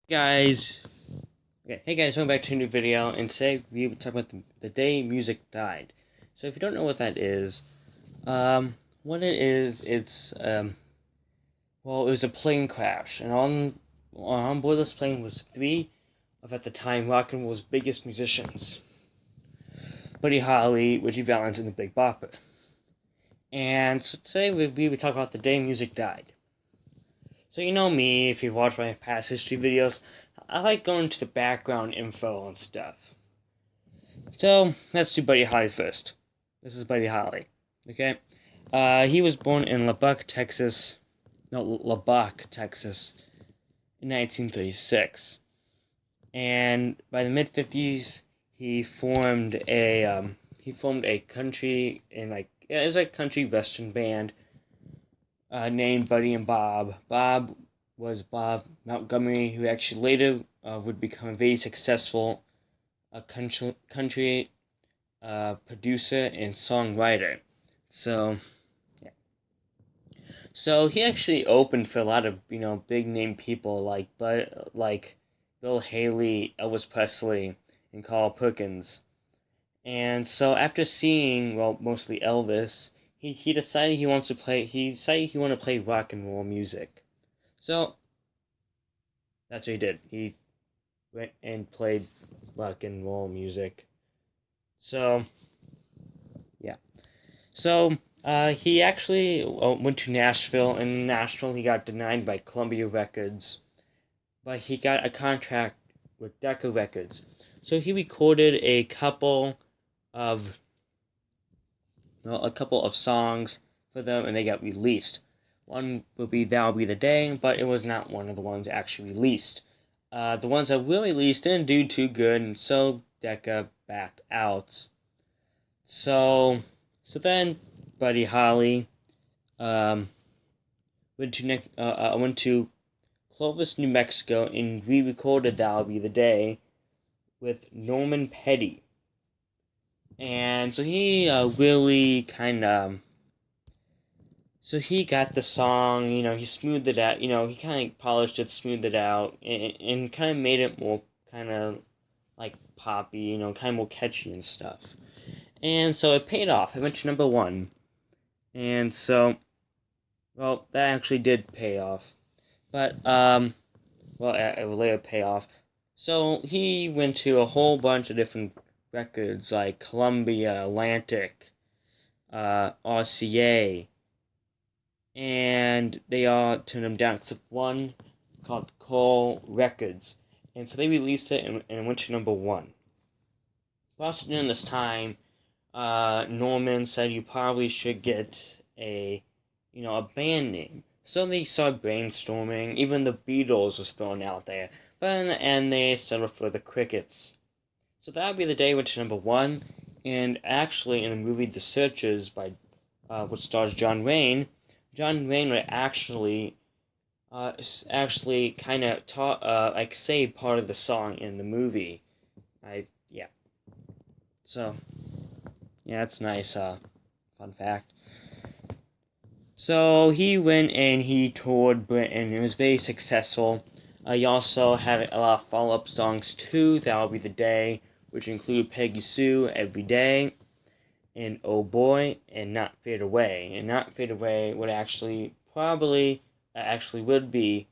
Guys, hey guys, welcome back to a new video, and today we will talk about the day music died. So if you don't know what that is, what it is, well, it was a plane crash, and on board this plane was three of, at the time, rock and roll's biggest musicians: Buddy Holly, Ritchie Valens, and the Big Bopper. And so today we will talk about the day music died. So you know me, if you've watched my past history videos, I like going to the background info and stuff. So let's do Buddy Holly first. This is Buddy Holly. Okay, he was born in Lubbock, Texas, in 1936, and by the mid '50s, he formed a country and it was like country western band named Buddy and Bob. Bob was Bob Montgomery, who actually later would become a very successful country producer and songwriter. So, yeah. So he actually opened for a lot of big name people like Bill Haley, Elvis Presley, and Carl Perkins. And so after seeing mostly Elvis, he decided he wanted to play rock and roll music. So that's what he did. He went and played rock and roll music. So yeah. So he actually went to Nashville. In Nashville, he got denied by Columbia Records, but he got a contract with Decca Records. So he recorded of a couple of songs for them, and they got released. One would be "That'll Be the Day," but it was not one of the ones actually released. The ones that were released didn't do too good, and so Decca backed out. So, then Buddy Holly um, went to Clovis, New Mexico, and re-recorded "That'll Be the Day" with Norman Petty. And so he really kind of so he got the song, he smoothed it out, he kind of polished it, smoothed it out, and kind of made it more kind of like poppy, kind of more catchy and stuff. And so it paid off. It went to number one. And so, well, that actually did pay off. But, it will later pay off. So he went to a whole bunch of different records like Columbia, Atlantic, RCA, and they all turned him down except one called Cole Records. And so they released it and it went to number one. Also during this time, Norman said you probably should get a band name. So they started brainstorming. Even the Beatles was thrown out there, but in the end they settled for the Crickets. So that would be the day went to number one. And actually, in the movie The Searchers, which stars John Wayne, would actually kind of taught say part of the song in the movie. Yeah. So yeah, that's nice. Fun fact. So he went and he toured Britain. It was very successful. He also had a lot of follow-up songs too. That'll Be the Day, which include Peggy Sue, Every Day, and Oh Boy, and Not Fade Away. And Not Fade Away would actually would be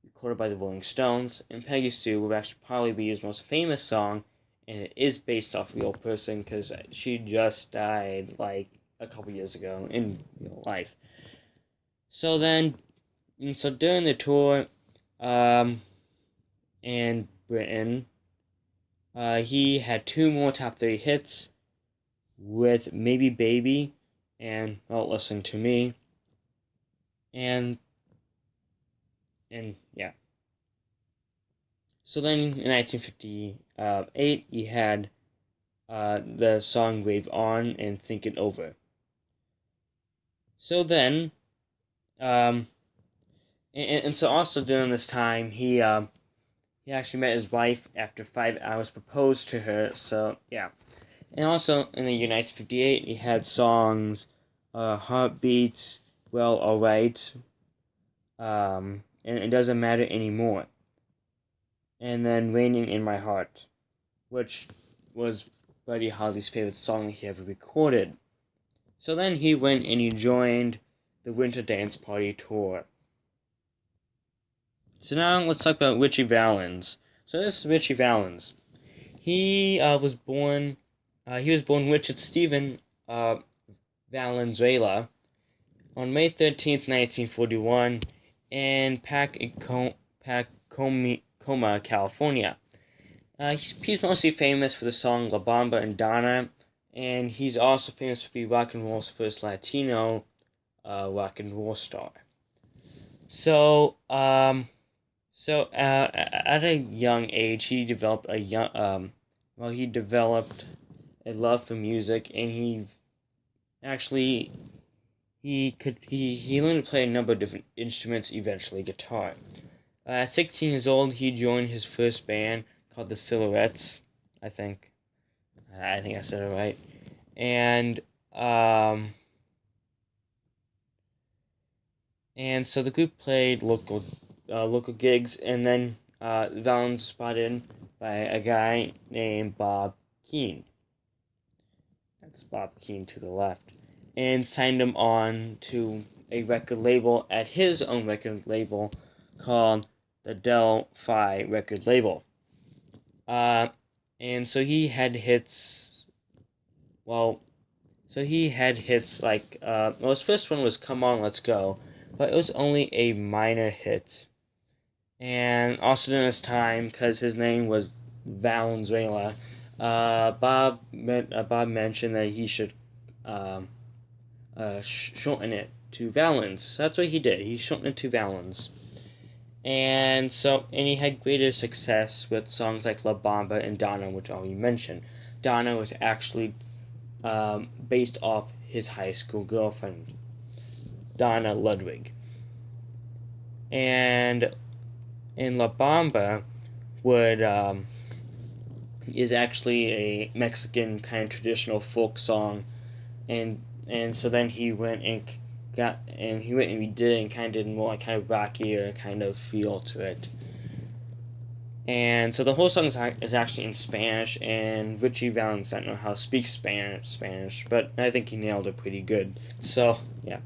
recorded by the Rolling Stones, and Peggy Sue would actually probably be his most famous song, and it is based off a real person because she just died like a couple years ago in real life. So during the tour, um, in Britain, he had two more top 30 hits with Maybe Baby and Well Listen to Me, and yeah. So then in 1958, he had the song Wave On and Think It Over. So then, um, and so also during this time, he actually met his wife after 5 hours, proposed to her. So yeah, and also in the year 1958, he had songs, Heartbeats, Well, Alright, and It Doesn't Matter Anymore. and then Raining in My Heart, which was Buddy Holly's favorite song he ever recorded. So then he went and he joined the Winter Dance Party tour. So now let's talk about Ritchie Valens. So this is Ritchie Valens. He was born Richard Stephen Valenzuela on May 13th, 1941, in Pacoma, California. He's mostly famous for the song La Bamba and Donna, and he's also famous for being rock and roll's first Latino rock and roll star. So, at a young age, he developed a love for music, and he learned to play a number of different instruments, eventually guitar. At 16 years old, he joined his first band called the Silhouettes. I think I said it right. And so the group played local gigs, and then Valens spotted in by a guy named Bob Keane. That's Bob Keane to the left, and signed him on to a record label at his own record label called the Del-Fi record label. And so he had hits. Like his first one was "Come On, Let's Go," but it was only a minor hit. And also during this time, because his name was Valenzuela, Bob mentioned that he should shorten it to Valens. So that's what he did. He shortened it to Valens. And he had greater success with songs like La Bamba and Donna, which I already mentioned. Donna was actually based off his high school girlfriend, Donna Ludwig. And La Bamba is actually a Mexican kind of traditional folk song, and so then he went and redid it and kind of did more like kind of rockier kind of feel to it. And so the whole song is actually in Spanish, and Ritchie Valens doesn't know how to speak Spanish, but I think he nailed it pretty good. So yeah.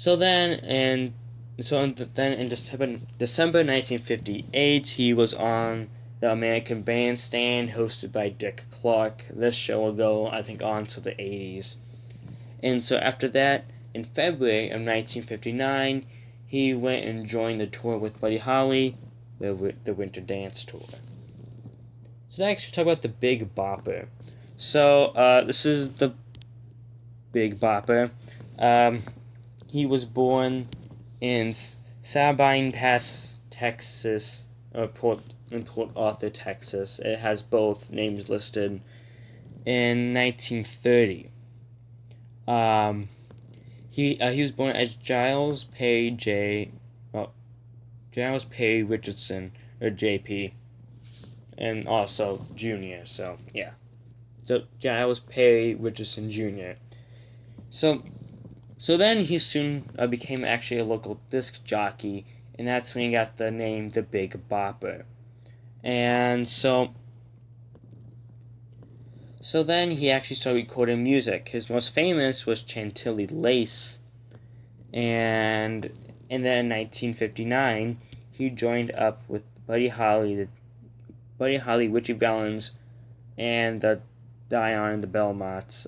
Then in December 1958, he was on the American Bandstand, hosted by Dick Clark. This show will go, I think, on to the 80s. And so after that, in February of 1959, he went and joined the tour with Buddy Holly, the Winter Dance Tour. So next, we talk about the Big Bopper. So this is the Big Bopper. He was born in Sabine Pass, Texas, or Port Arthur, Texas. It has both names listed. In 1930. He was born as Giles Pay Richardson, or JP, and also Jr. So yeah, so Giles Pay Richardson Jr. So then he soon became actually a local disc jockey, and that's when he got the name the Big Bopper. And so then he actually started recording music. His most famous was Chantilly Lace. And then in 1959, he joined up with Buddy Holly, Ritchie Valens, and the Dion and the Belmonts.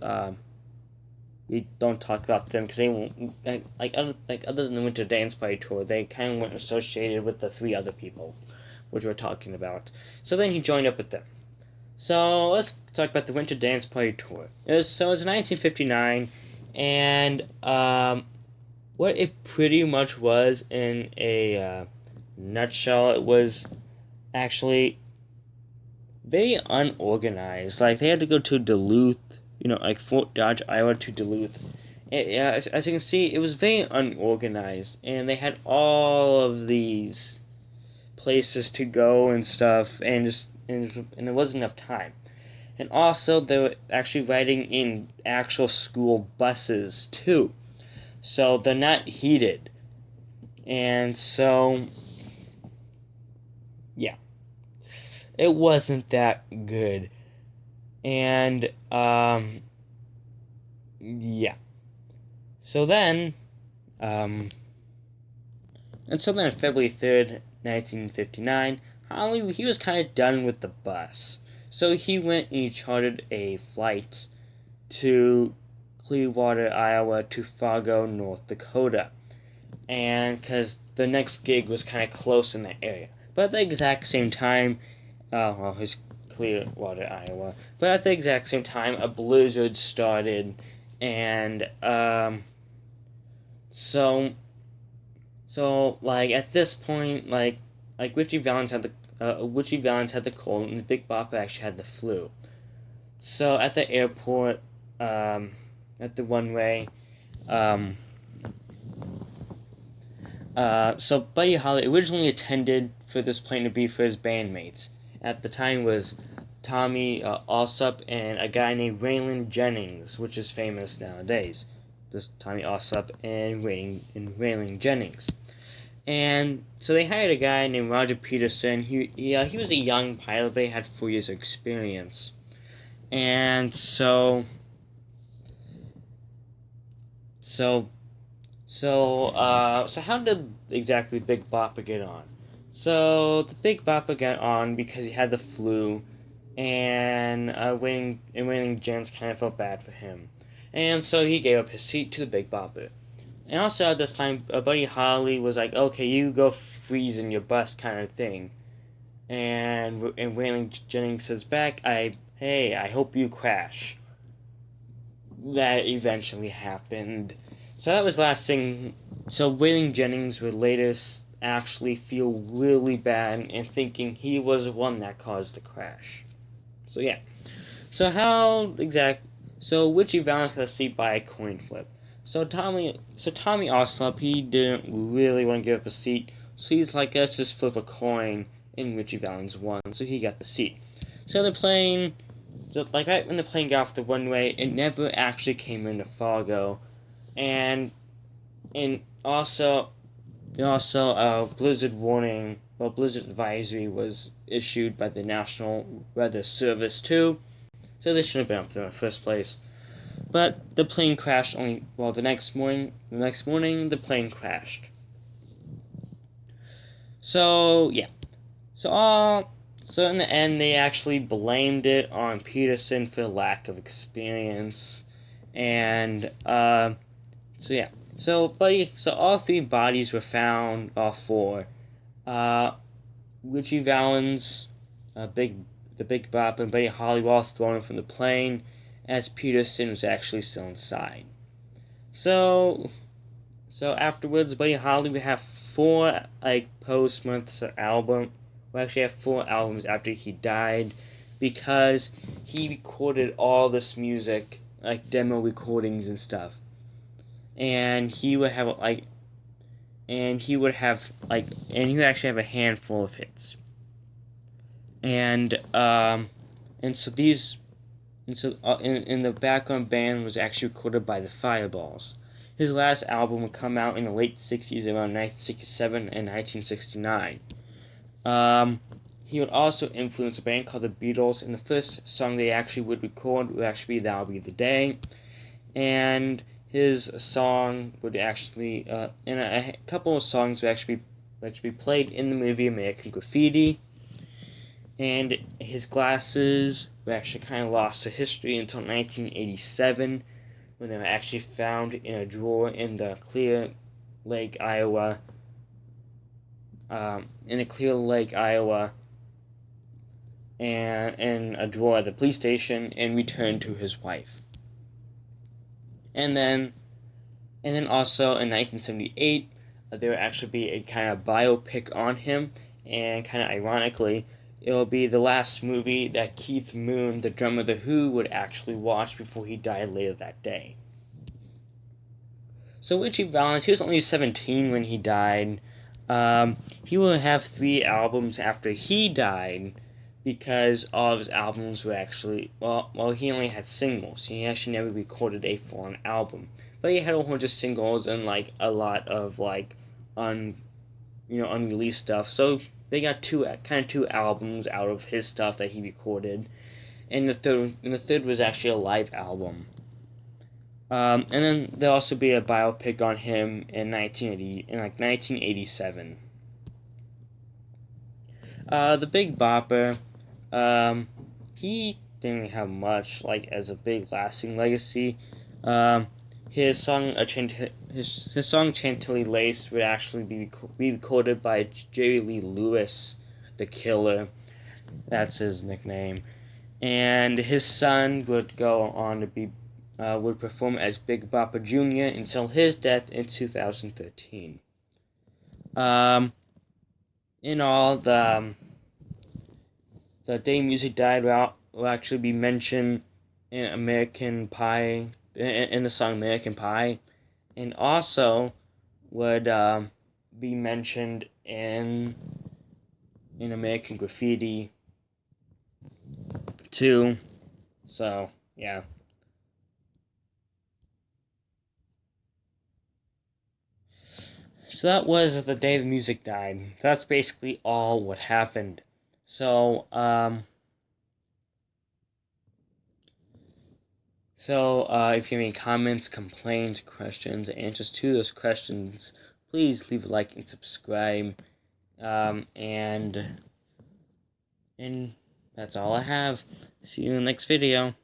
We don't talk about them because they won't other than the Winter Dance Party tour, they kind of weren't associated with the three other people, which we're talking about. So then he joined up with them. So let's talk about the Winter Dance Party tour. It was in 1959, and what it pretty much was in a nutshell, it was actually very unorganized. Like, they had to go to Duluth, like Fort Dodge, Iowa to Duluth. As you can see, it was very unorganized, and they had all of these places to go and stuff, and there wasn't enough time. And also, they were actually riding in actual school buses too, so they're not heated. And so, yeah. it wasn't that good. And yeah. So then, um, on February 3rd, 1959, Holly he was kind of done with the bus, so he went and he chartered a flight to Clearwater, Iowa to Fargo, North Dakota, and because the next gig was kind of close in that area. But at the exact same time, his Clearwater, Iowa. But at the exact same time, a blizzard started, and so like at this point, Richie Valens had the cold, and the Big Bopper actually had the flu. So at the airport, at the runway, um, so Buddy Holly originally intended for this plane to be for his bandmates. At the time was Tommy Allsup and a guy named Waylon Jennings, which is famous nowadays. This Tommy Allsup and Waylon Jennings. And so they hired a guy named Roger Peterson. He was a young pilot, but he had 4 years of experience. And so how did exactly Big Bopper get on? So the Big Bopper got on because he had the flu, and Waylon Jennings kind of felt bad for him, and so he gave up his seat to the Big Bopper. And also at this time, Buddy Holly was like, "Okay, you go freeze in your bus," kind of thing. And Waylon Jennings says back, "I hope you crash." That eventually happened. So that was the last thing. So Waylon Jennings would later actually feel really bad and thinking he was the one that caused the crash. So yeah. So Richie Valens got a seat by a coin flip. So Tommy Oslop, he didn't really want to give up a seat. So he's like, let's just flip a coin, and Richie Valens won. So he got the seat. So the plane, right when the plane got off the runway, it never actually came into Fargo. And also blizzard advisory was issued by the National Weather Service too, so this shouldn't have been up there in the first place. But the plane crashed the next morning the plane crashed. So yeah, so in the end they actually blamed it on Peterson for lack of experience, and so all 3 bodies were found, all 4. Richie Valens, the Big Bop, and Buddy Holly were all thrown from the plane, as Peterson was actually still inside. So afterwards, Buddy Holly would have 4 post-months album. We actually have 4 albums after he died, because he recorded all this music, demo recordings and stuff. And he would actually have a handful of hits. And so the background band was actually recorded by the Fireballs. His last album would come out in the late 60s, around 1967 and 1969. He would also influence a band called the Beatles, and the first song they actually would record would actually be "That'll Be the Day," and his song would actually, and a couple of songs would actually be played in the movie American Graffiti. And his glasses were actually kind of lost to history until 1987, when they were actually found in a drawer in the Clear Lake, Iowa. And in a drawer at the police station, and returned to his wife. And then also in 1978, there would actually be a kind of biopic on him, and kind of ironically, it will be the last movie that Keith Moon, the drummer of The Who, would actually watch before he died later that day. So Richie Valens, he was only 17 when he died. He will have 3 albums after he died, because all of his albums were actually, he only had singles. He actually never recorded a full-on album. But he had a whole bunch of singles and a lot of unreleased stuff. So they got two albums out of his stuff that he recorded, and the third was actually a live album. And then there'll also be a biopic on him in 1987. The Big Bopper, he didn't have much like as a big lasting legacy. His song his song Chantilly Lace would actually be recorded by Jerry Lee Lewis, the Killer. That's his nickname. And his son would go on to be would perform as Big Bopper Jr. until his death in 2013. In all, the day music died will actually be mentioned in American Pie, in the song American Pie, and also would be mentioned in American Graffiti too. So yeah. So that was the day the music died. That's basically all what happened. So if you have any comments, complaints, questions, answers to those questions, please leave a like and subscribe. And that's all I have. See you in the next video.